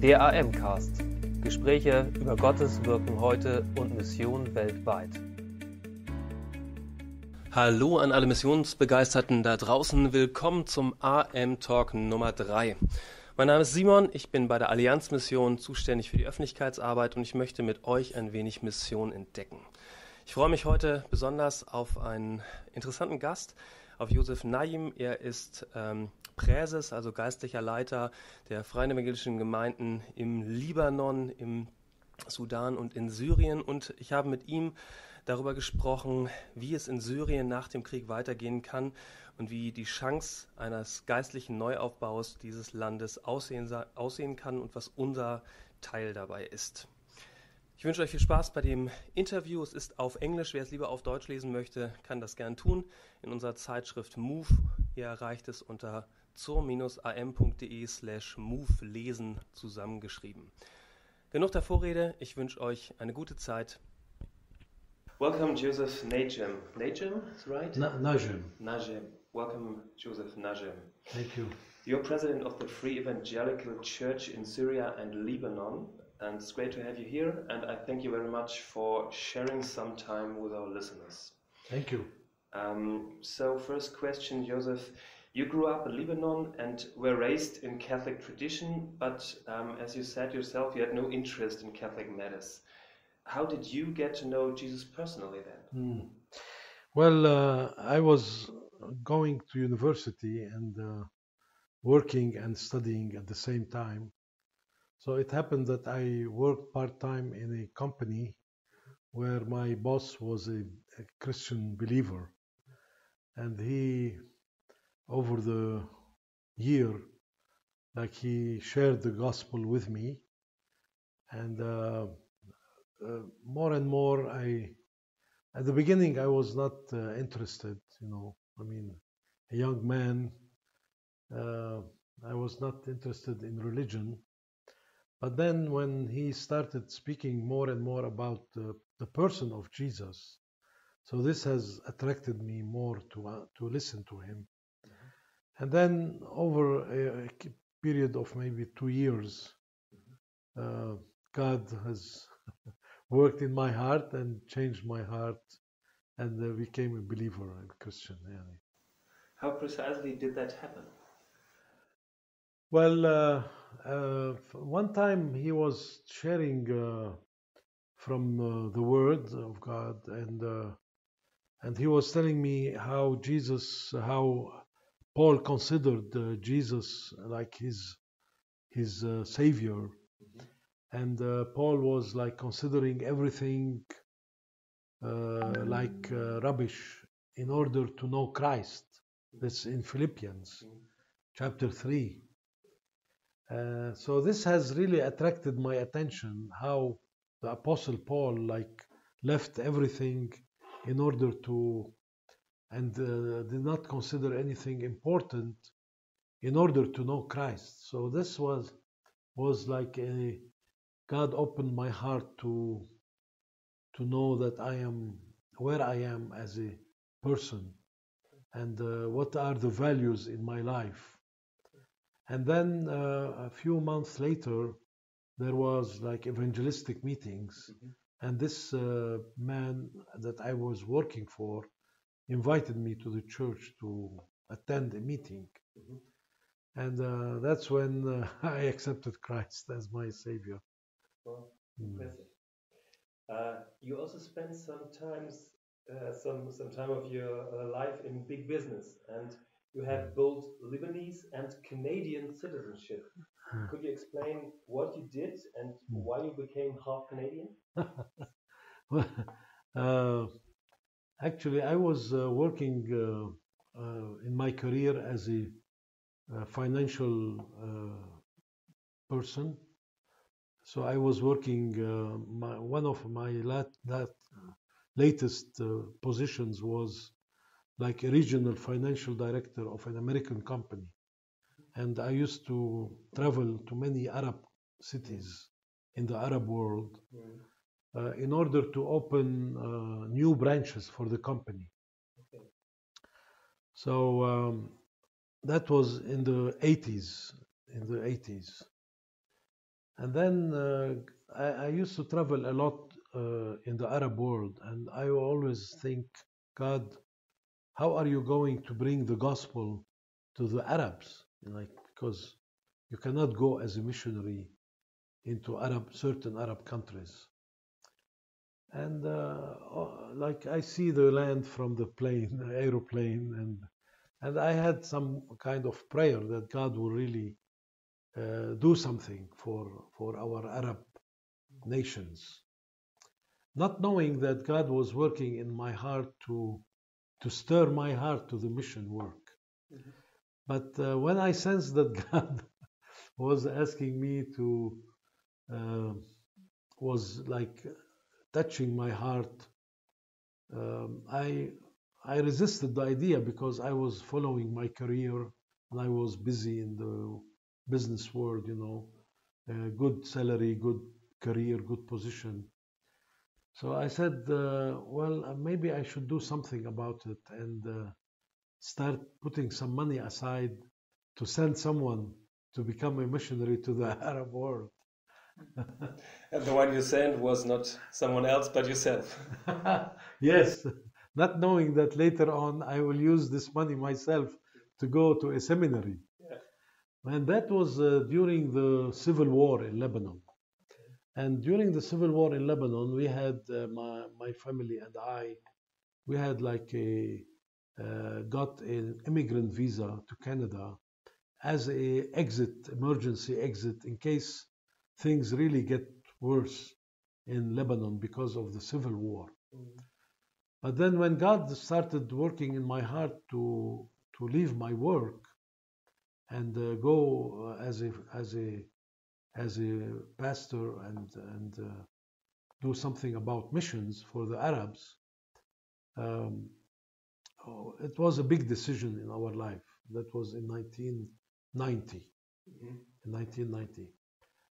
Der AM-Cast. Gespräche über Gottes Wirken heute und Mission weltweit. Hallo an alle Missionsbegeisterten da draußen. Willkommen zum AM-Talk Nummer 3. Mein Name ist Simon, ich bin bei der Allianz-Mission zuständig für die Öffentlichkeitsarbeit und ich möchte mit euch ein wenig Mission entdecken. Ich freue mich heute besonders auf einen interessanten Gast, auf Joseph Najem. Er ist Präses, also geistlicher Leiter der Freien evangelischen Gemeinden im Libanon, im Sudan und in Syrien. Und ich habe mit ihm darüber gesprochen, wie es in Syrien nach dem Krieg weitergehen kann und wie die Chance eines geistlichen Neuaufbaus dieses Landes aussehen kann und was unser Teil dabei ist. Ich wünsche euch viel Spaß bei dem Interview. Es ist auf Englisch. Wer es lieber auf Deutsch lesen möchte, kann das gern tun. In unserer Zeitschrift Move. Ihr erreicht es unter zur-am.de/move lesen zusammengeschrieben. Genug der Vorrede. Ich wünsche euch eine gute Zeit. Welcome, Joseph Najem. Najem, is right? Najem. Najem. Welcome, Joseph Najem. Thank you. You're president of the Free Evangelical Church in Syria and Lebanon. And it's great to have you here, and I thank you very much for sharing some time with our listeners. Thank you. So first question, Joseph, you grew up in Lebanon and were raised in Catholic tradition, but as you said yourself, you had no interest in Catholic matters. How did you get to know Jesus personally then? Well, I was going to university and working and studying at the same time. So it happened that I worked part-time in a company where my boss was a Christian believer. And he, over the year, he shared the gospel with me. And more and more, at the beginning, I was not interested, a young man, I was not interested in religion. But then when he started speaking more and more about the person of Jesus, so this has attracted me more to listen to him. Mm-hmm. And then over a period of maybe 2 years, God has worked in my heart and changed my heart and became a believer, a Christian. Yeah. How precisely did that happen? Well, one time he was sharing from the Word of God, and he was telling me how Paul considered Jesus like his Savior, mm-hmm. And Paul was considering everything rubbish in order to know Christ. That's in Philippians, mm-hmm. chapter 3. So this has really attracted my attention, how the Apostle Paul left everything in order to, and did not consider anything important in order to know Christ. So this was God opened my heart to know that I am where I am as a person and what are the values in my life. And then a few months later, there was evangelistic meetings, mm-hmm. And this man that I was working for invited me to the church to attend a meeting, mm-hmm. And that's when I accepted Christ as my Savior. Well, impressive. You also spent some time of your life in big business, and you have both Lebanese and Canadian citizenship. Could you explain what you did and why you became half Canadian? Actually, I was working in my career as a financial person. So I was working, one of my latest positions was a regional financial director of an American company. And I used to travel to many Arab cities in the Arab world in order to open new branches for the company. Okay. So that was in the 80s. And then I used to travel a lot in the Arab world, and I always think, God, how are you going to bring the gospel to the Arabs? Like, because you cannot go as a missionary into certain Arab countries. And like I see the land from the plane, the aeroplane, and I had some kind of prayer that God will really do something for our Arab nations, not knowing that God was working in my heart to stir my heart to the mission work. Mm-hmm. But when I sensed that God was asking me to, was like touching my heart, I resisted the idea because I was following my career and I was busy in the business world, you know, good salary, good career, good position. So I said, well, maybe I should do something about it and start putting some money aside to send someone to become a missionary to the Arab world. And the one you sent was not someone else but yourself. Yes, not knowing that later on I will use this money myself to go to a seminary. Yeah. And that was during the civil war in Lebanon. And during the civil war in Lebanon, we had my family and we had like got an immigrant visa to Canada as a emergency exit, in case things really get worse in Lebanon because of the civil war. Mm. But then when God started working in my heart to leave my work and go as a pastor and do something about missions for the Arabs, it was a big decision in our life. That was in 1990. Mm-hmm. In 1990.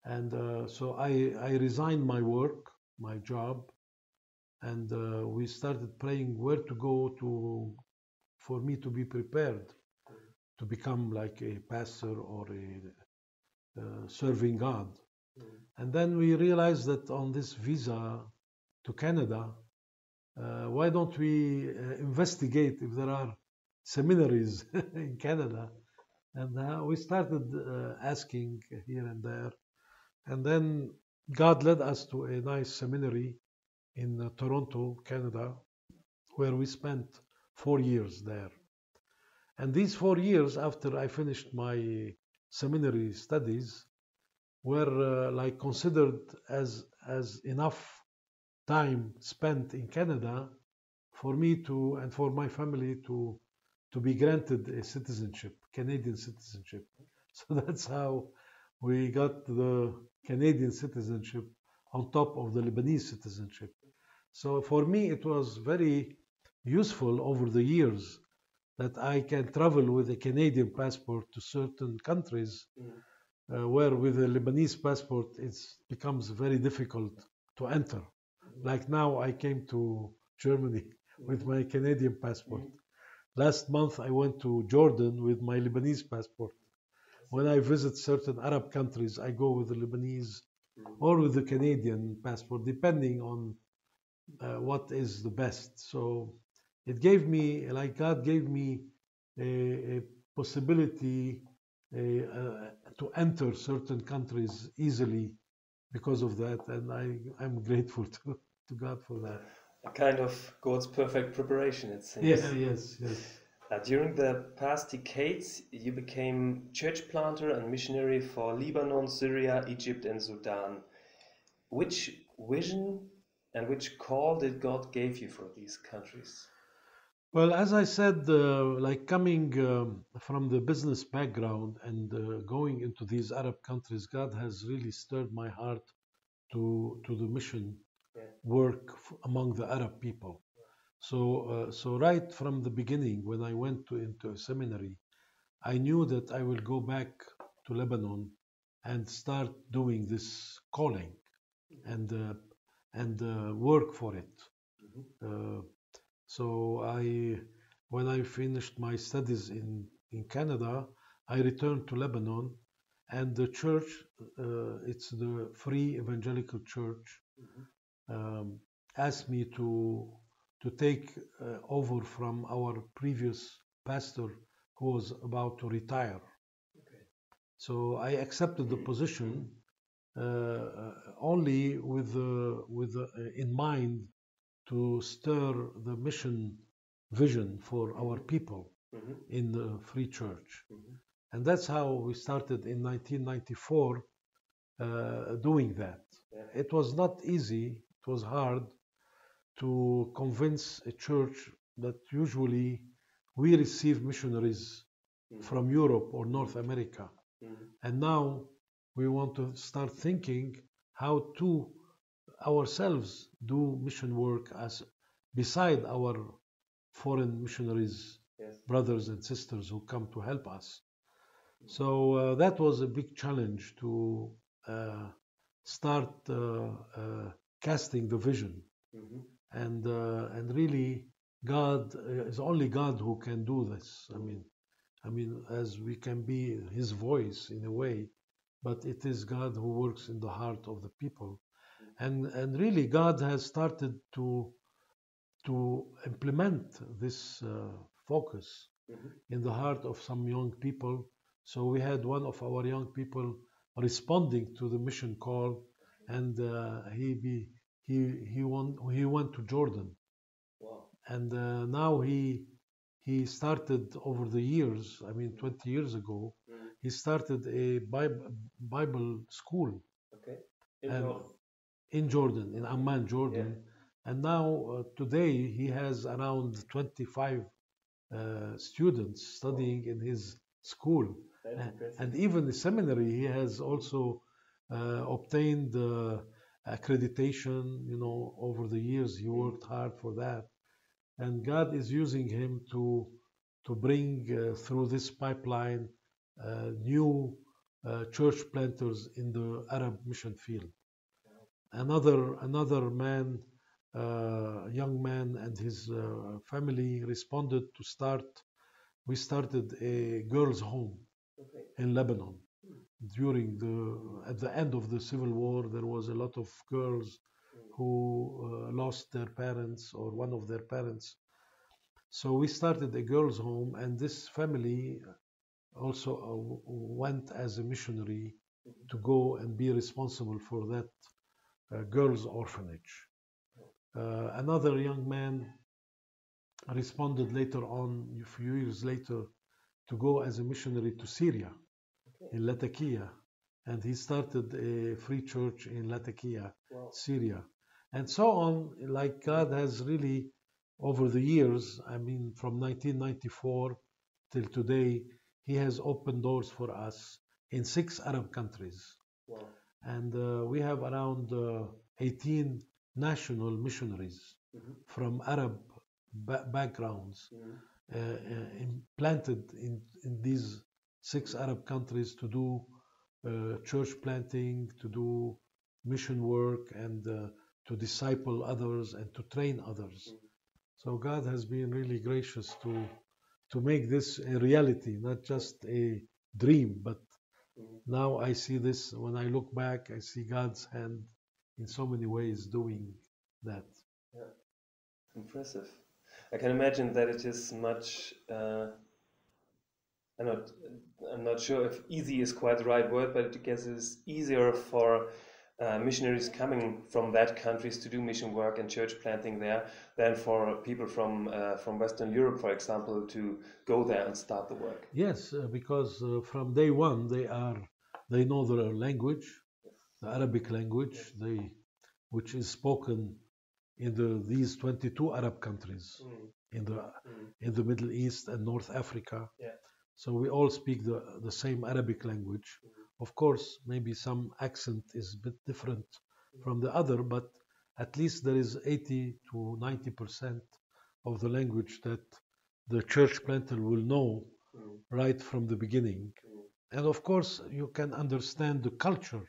And so I resigned my work, my job, and we started praying where to go for me to be prepared to become like a pastor or a serving God. And then we realized that on this visa to Canada, why don't we investigate if there are seminaries in Canada? And we started asking here and there. And then God led us to a nice seminary in Toronto, Canada, where we spent 4 years there. And these 4 years after I finished my seminary studies were like considered as enough time spent in Canada for me to and for my family to be granted a citizenship, Canadian citizenship. So that's how we got the Canadian citizenship on top of the Lebanese citizenship. So for me, it was very useful over the years that I can travel with a Canadian passport to certain countries where with a Lebanese passport it becomes very difficult to enter. Like now I came to Germany with my Canadian passport. Last month I went to Jordan with my Lebanese passport. When I visit certain Arab countries, I go with the Lebanese or with the Canadian passport, depending on what is the best. So it gave me, like God gave me a possibility to enter certain countries easily because of that, and I'm grateful to God for that. A kind of God's perfect preparation, it seems. Yes. During the past decades, you became church planter and missionary for Lebanon, Syria, Egypt, and Sudan. Which vision and which call did God give you for these countries? Well, as I said, like coming from the business background and going into these Arab countries, God has really stirred my heart to the mission work among the Arab people. So right from the beginning, when I went into a seminary, I knew that I will go back to Lebanon and start doing this calling and work for it. So when I finished my studies in Canada, I returned to Lebanon and the church, it's the Free Evangelical Church, asked me to take over from our previous pastor who was about to retire. Okay. So I accepted the position only with in mind to stir the mission vision for our people in the Free Church. And that's how we started in 1994 doing that. Yeah. It was not easy, it was hard to convince a church that usually we receive missionaries from Europe or North America. And now we want to start thinking how to ourselves do mission work as beside our foreign missionaries, Yes. brothers and sisters who come to help us. So that was a big challenge to start casting the vision. And really, God is only God who can do this. I mean, as we can be His voice in a way, but it is God who works in the heart of the people. And really, God has started to implement this focus in the heart of some young people. So we had one of our young people responding to the mission call, and he went to Jordan. Wow. And now he started over the years. 20 years ago, he started a Bible school. Okay. In Jordan, in Amman, Jordan. Yeah. And now today he has around 25 students studying in his school. And even the seminary, he has also obtained accreditation. Over the years he worked hard for that, and God is using him to bring through this pipeline new church planters in the Arab mission field. Another man, young man, and his family responded to start. We started a girls' home in Lebanon. At the end of the civil war, there was a lot of girls who lost their parents or one of their parents. So we started a girls' home, and this family also went as a missionary to go and be responsible for that girls' orphanage. Another young man responded later on, a few years later, to go as a missionary to Syria, in Latakia. And he started a free church in Latakia, Syria. And so on, like God has really, over the years, from 1994 till today, He has opened doors for us in 6 Arab countries. Wow. And we have around 18 national missionaries from Arab backgrounds planted in these 6 Arab countries to do church planting, to do mission work, and to disciple others and to train others. So God has been really gracious to make this a reality, not just a dream, but now I see this, when I look back, I see God's hand in so many ways doing that. Yeah. Impressive. I can imagine that it is much, I'm not sure if easy is quite the right word, but I guess it's easier for missionaries coming from that countries to do mission work and church planting there than for people from Western Europe, for example, to go there and start the work. Yes, because from day one they know the language, the Arabic language, which is spoken in these 22 Arab countries in the Middle East and North Africa. Yeah. So we all speak the same Arabic language. Of course, maybe some accent is a bit different from the other, but at least there is 80 to 90% of the language that the church planter will know right from the beginning. And of course, you can understand the culture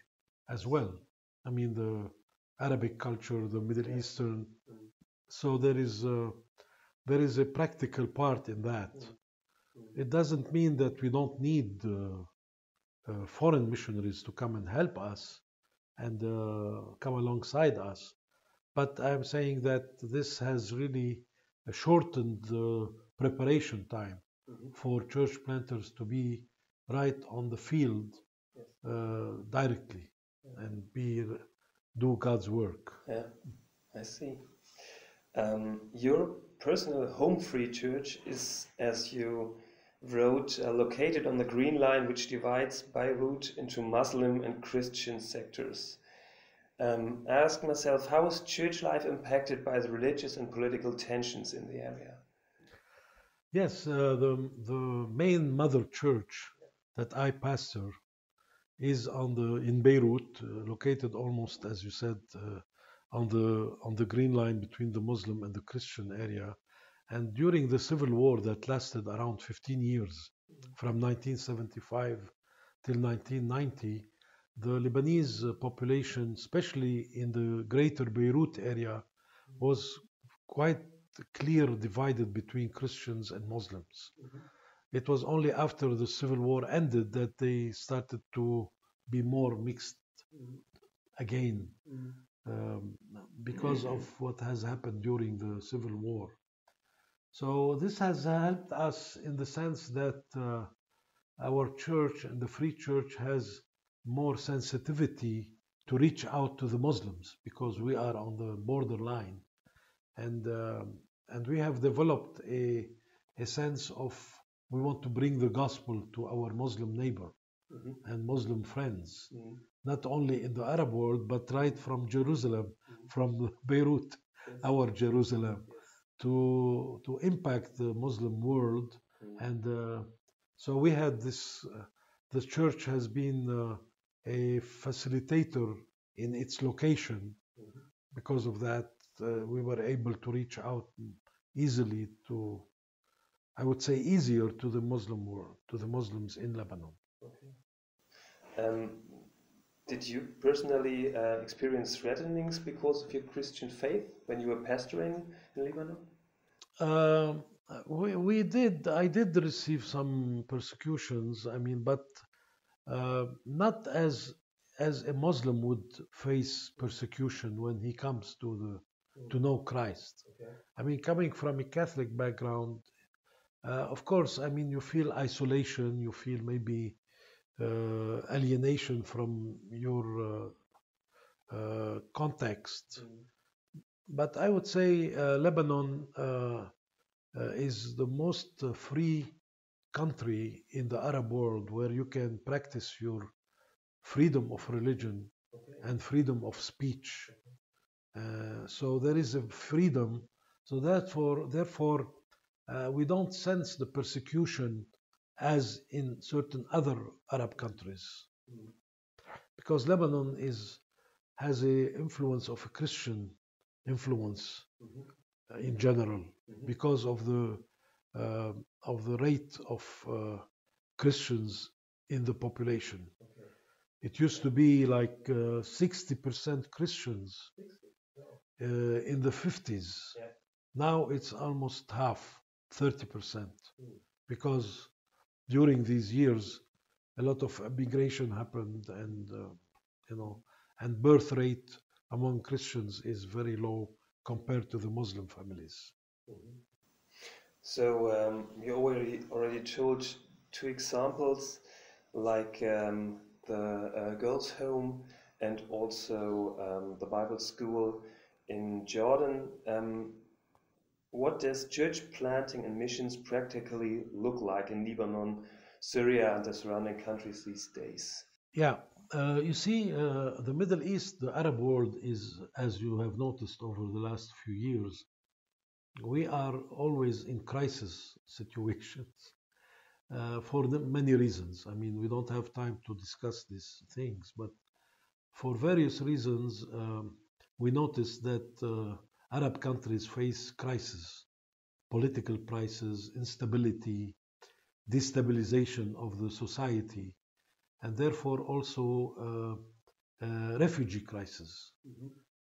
as well. The Arabic culture, the Middle Eastern. So there is a practical part in that. It doesn't mean that we don't need foreign missionaries to come and help us and come alongside us. But I'm saying that this has really shortened the preparation time for church planters to be right on the field directly and do God's work. Yeah, I see. Your personal home free church is, as you wrote, located on the Green Line, which divides Beirut into Muslim and Christian sectors. I asked myself, how is church life impacted by the religious and political tensions in the area? Yes, the main mother church that I pastor is in Beirut, located almost, as you said, on the Green Line between the Muslim and the Christian area. And during the civil war that lasted around 15 years, from 1975 till 1990, the Lebanese population, especially in the greater Beirut area, was quite clear divided between Christians and Muslims. It was only after the civil war ended that they started to be more mixed again, because of what has happened during the civil war. So this has helped us in the sense that our church and the Free Church has more sensitivity to reach out to the Muslims because we are on the borderline, and we have developed a sense of we want to bring the gospel to our Muslim neighbor and Muslim friends, not only in the Arab world but right from Jerusalem, from Beirut, our Jerusalem, to impact the Muslim world. And so we had this, the church has been a facilitator in its location. Because of that, we were able to reach out easily to, I would say easier to the Muslim world, to the Muslims in Lebanon. Okay. Did you personally experience threatenings because of your Christian faith when you were pastoring in Lebanon? I did receive some persecutions, but not as a Muslim would face persecution when he comes to know Christ. Okay. Coming from a Catholic background, of course, you feel isolation, you feel maybe alienation from your context. But I would say Lebanon is the most free country in the Arab world where you can practice your freedom of religion and freedom of speech. So there is a freedom. So therefore, we don't sense the persecution as in certain other Arab countries, because Lebanon has a influence of a Christian influence in general, because of the rate of Christians in the population. Okay. It used to be like 60% Christians in the 50s. Yeah. Now it's almost half, 30%, because during these years a lot of immigration happened, and and birth rate among Christians is very low compared to the Muslim families. So you already told two examples, like the girls' home and also the Bible school in Jordan. What does church planting and missions practically look like in Lebanon, Syria, and the surrounding countries these days? Yeah, you see, the Middle East, the Arab world is, as you have noticed over the last few years, we are always in crisis situations for many reasons. We don't have time to discuss these things, but for various reasons, we notice that Arab countries face crisis, political crisis, instability, destabilization of the society, and therefore also refugee crisis,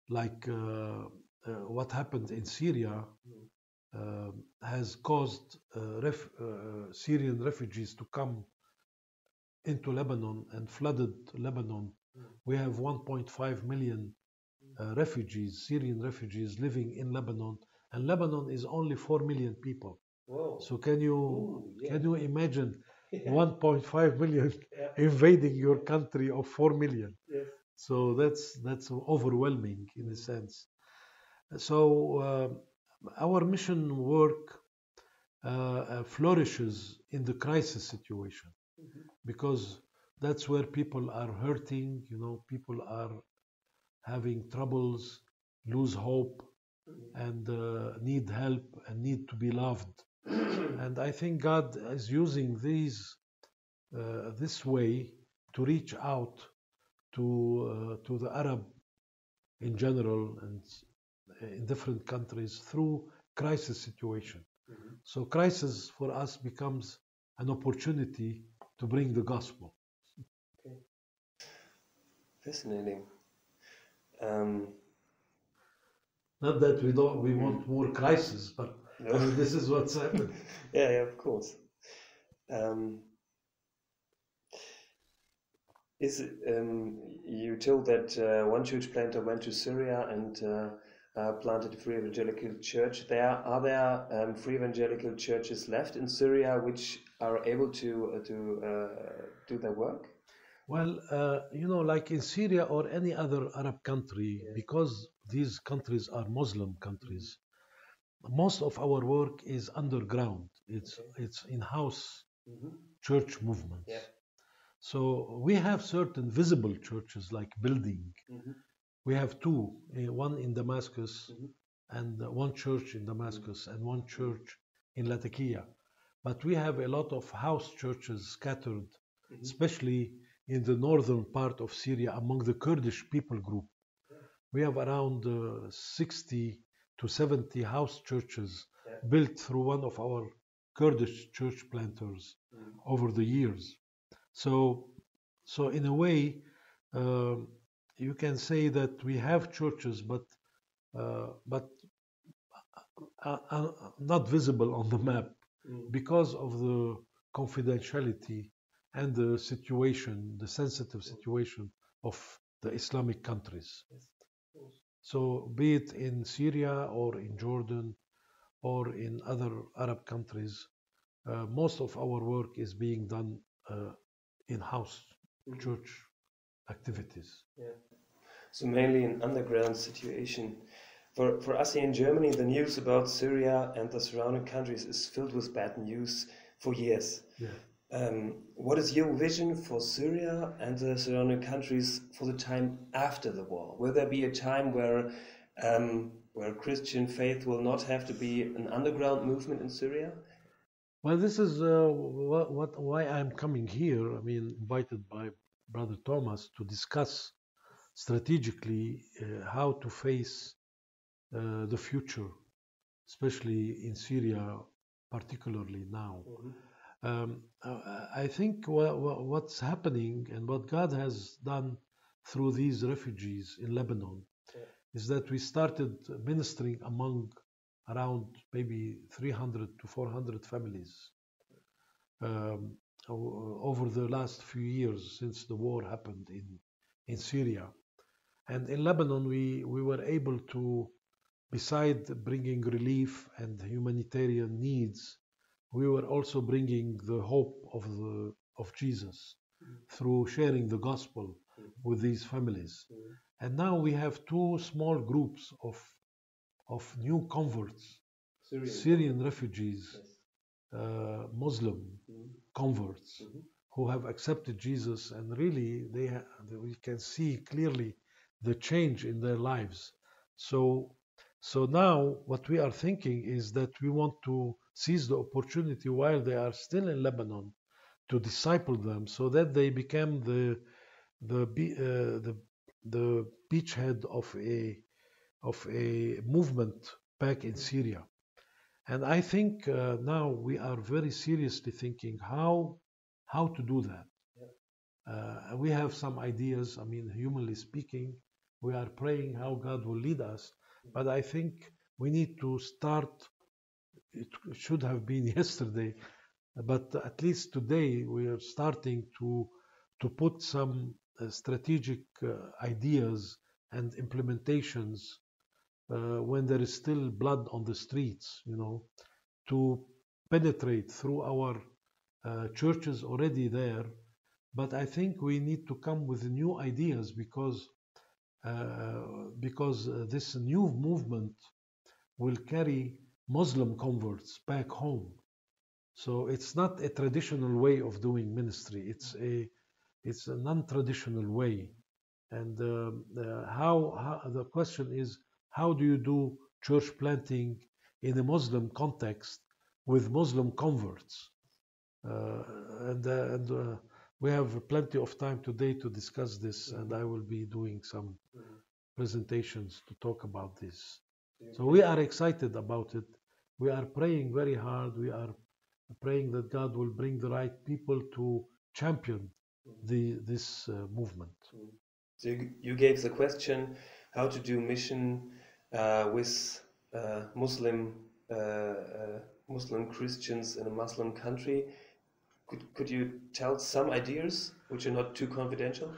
like what happened in Syria has caused Syrian refugees to come into Lebanon and flooded Lebanon. We have 1.5 million refugees, Syrian refugees living in Lebanon, and Lebanon is only 4 million people. Whoa. So can you imagine Yeah. 1.5 million Yeah. invading your country of 4 million? Yes. So that's overwhelming in a sense. So our mission work flourishes in the crisis situation because that's where people are hurting. People are having troubles, lose hope, and need help and need to be loved. And I think God is using this way to reach out to the Arab in general and in different countries through crisis situation. So crisis for us becomes an opportunity to bring the gospel. Okay. Fascinating. Not that we want more crisis, but No. this is what's happening. Yeah, of course. You told that one church planter went to Syria and planted a free evangelical church there. Are there free evangelical churches left in Syria which are able to do their work? Well, like in Syria or any other Arab country, because these countries are Muslim countries, most of our work is underground. It's in-house church movements. Yeah. So we have certain visible churches like building. We have two, one in Damascus and one church in Damascus and one church in Latakia. But we have a lot of house churches scattered, especially in the northern part of Syria among the Kurdish people group. We have around 60 to 70 house churches built through one of our Kurdish church planters over the years. So in a way, you can say that we have churches, but not visible on the map because of the confidentiality and the situation, the sensitive situation of the Islamic countries. So be it in Syria or in Jordan or in other Arab countries, most of our work is being done in-house church activities. Yeah. So mainly an underground situation. For us here in Germany, the news about Syria and the surrounding countries is filled with bad news for years. Yeah. What is your vision for Syria and the surrounding countries for the time after the war? Will there be a time where Christian faith will not have to be an underground movement in Syria? Well, this is why I'm coming here. I mean, invited by Brother Thomas to discuss strategically how to face the future, especially in Syria, particularly now. I think what's happening and what God has done through these refugees in Lebanon is that we started ministering among around maybe 300 to 400 families over the last few years since the war happened in Syria. And in Lebanon, we were able to, beside bringing relief and humanitarian needs, we were also bringing the hope of Jesus through sharing the gospel with these families. And now we have two small groups of new converts, Syrian refugees, Muslim converts who have accepted Jesus, and really we can see clearly the change in their lives. So now what we are thinking is that we want to seize the opportunity while they are still in Lebanon to disciple them, so that they become the beachhead of a movement back in Syria. And I think now we are very seriously thinking how to do that. We have some ideas. I mean, humanly speaking, we are praying how God will lead us. But I think we need to start. It should have been yesterday, But at least today we are starting to put some strategic ideas and implementations when there is still blood on the streets, to penetrate through our churches already there. But I think we need to come with new ideas because this new movement will carry Muslim converts back home. So it's not a traditional way of doing ministry. It's a non-traditional way. And how the question is, how do you do church planting in a Muslim context with Muslim converts? And we have plenty of time today to discuss this, and I will be doing some presentations to talk about this. So we are excited about it. We are praying very hard. We are praying that God will bring the right people to champion this movement. So you gave the question how to do mission with Muslim Christians in a Muslim country. Could you tell some ideas which are not too confidential?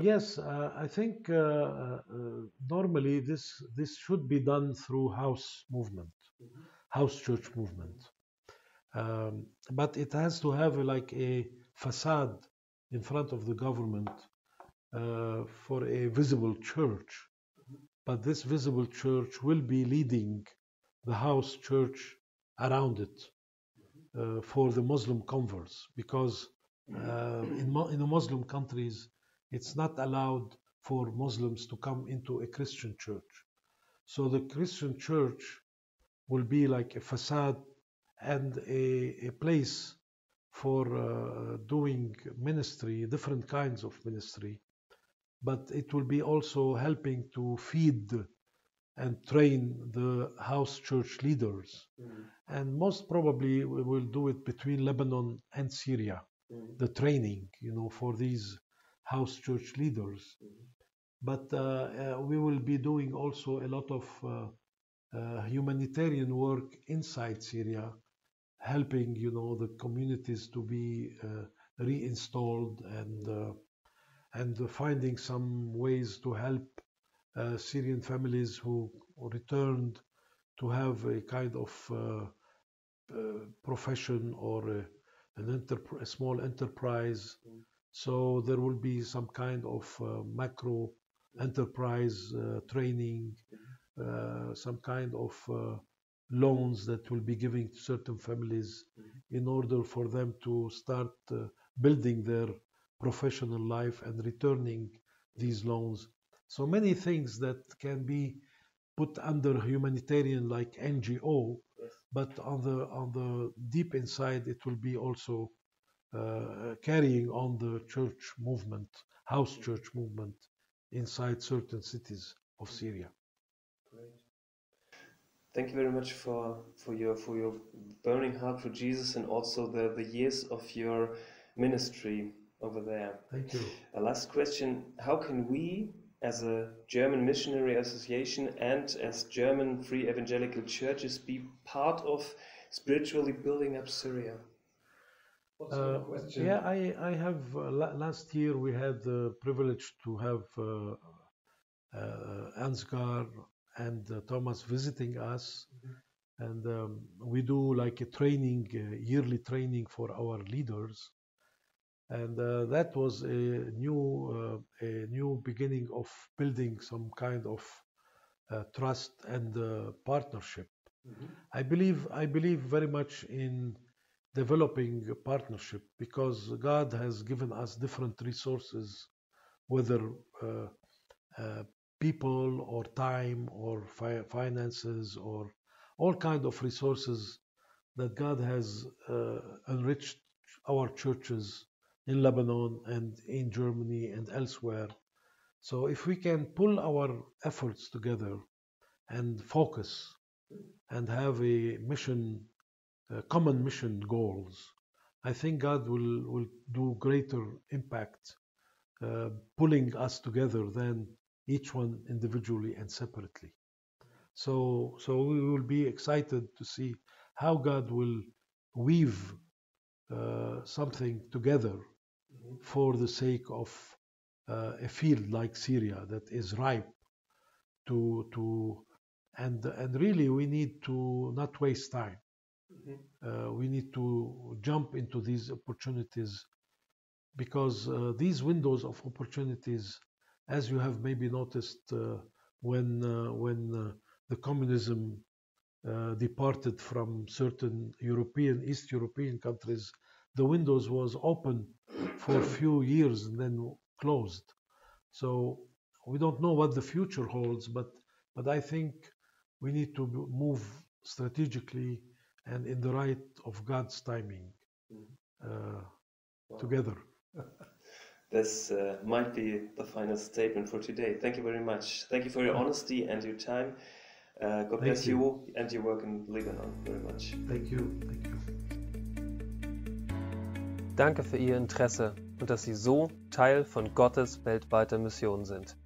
Yes, I think normally this should be done through house movement, house church movement. But it has to have like a facade in front of the government for a visible church. But this visible church will be leading the house church around it for the Muslim converts, because in the Muslim countries, it's not allowed for Muslims to come into a Christian church. So the Christian church will be like a facade and a place for doing ministry, different kinds of ministry. But it will be also helping to feed and train the house church leaders. And most probably we will do it between Lebanon and Syria, the training, for these house church leaders. But we will be doing also a lot of humanitarian work inside Syria, helping, the communities to be reinstalled and finding some ways to help Syrian families who returned to have a kind of profession or a small enterprise. So there will be some kind of macro enterprise training, some kind of loans that will be given to certain families in order for them to start building their professional life and returning these loans. So many things that can be put under humanitarian like NGO, but on the deep inside it will be also carrying on the church movement, house church movement inside certain cities of Syria. Great. Thank you very much for your burning heart for Jesus and also the years of your ministry over there. Thank you. A last question: how can we, as a German missionary association and as German free evangelical churches, be part of spiritually building up Syria? What's your question? Yeah, I have. Last year we had the privilege to have Ansgar and Thomas visiting us, and we do like a training, yearly training for our leaders, and that was a new beginning of building some kind of trust and partnership. I believe very much in developing a partnership because God has given us different resources, whether people or time or finances or all kind of resources that God has enriched our churches in Lebanon and in Germany and elsewhere. So if we can pull our efforts together and focus and have a mission, common mission goals, I think God will do greater impact pulling us together than each one individually and separately. So we will be excited to see how God will weave something together for the sake of a field like Syria that is ripe and really we need to not waste time. We need to jump into these opportunities because these windows of opportunities, as you have maybe noticed when the communism departed from certain East European countries, the windows was open for a few years and then closed. So we don't know what the future holds, but I think we need to move strategically and in the right of God's timing together. This might be the final statement for today. Thank you very much. Thank you for your honesty and your time. God bless you and your work in Lebanon very much. Thank you. Thank you. Danke für Ihr Interesse und dass Sie so Teil von Gottes weltweiter Mission sind.